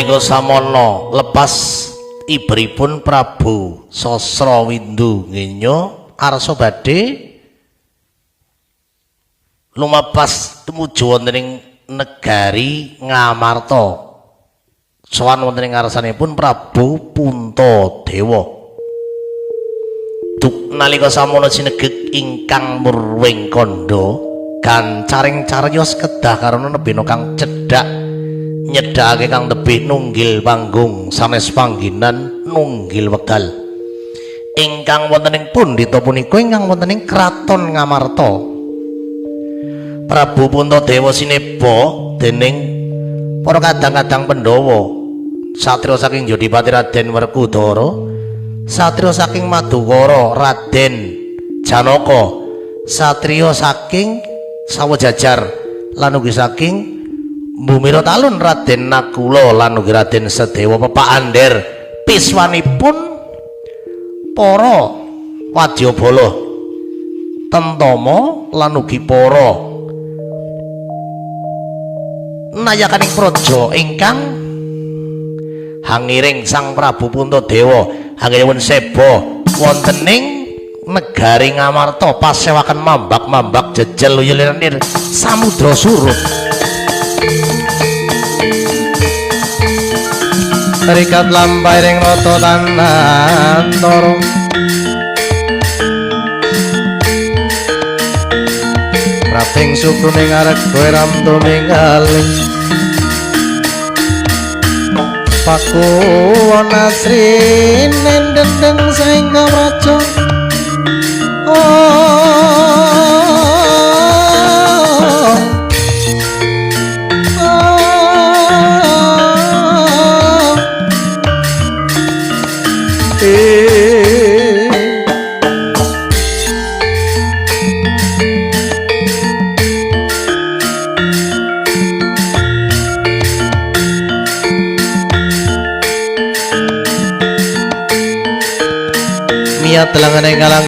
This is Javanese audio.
nalika samono lepas ibripun Prabu Sasrawindu ngenya arsa badhe lumapas tumuju wonten ing negari Ngamarta sowan wonten ing ngarsanipun Prabu Puntadewa. Duk nalika samono sinegek ingkang murwing kandha gancaring cariyos kedah karana nebena kang cedhak nyedhakake kang tebih nunggil panggung sanes pangginan nunggil wekdal ingkang wonten ing pundhita punika ingkang wonten ing kraton Ngamarta. Prabu Puntadewa sineba dening para kadang-kadang Pandhawa, satriya saking Jodipati Raden Werkudara, satriya saking Madukara Raden Janaka, satriya saking Sawajajar lan ugi saking Bumira Talun Raden Nakula lan ugi Raden Sedewa pepaandher piswanipun para wadyabala Tentama lan ugi para nayakaning praja ingkang hangiring Sang Prabu Puntadewa anggenipun seba wonten ing negari Ngamarta pasewaken mambak-mambak jejel yulir samudra surut. Terikat lampairing rata tanantara raping sukuning arek kowe ramtu minggaling pakuwana sri nendendeng saing kamraja Mia telangan yang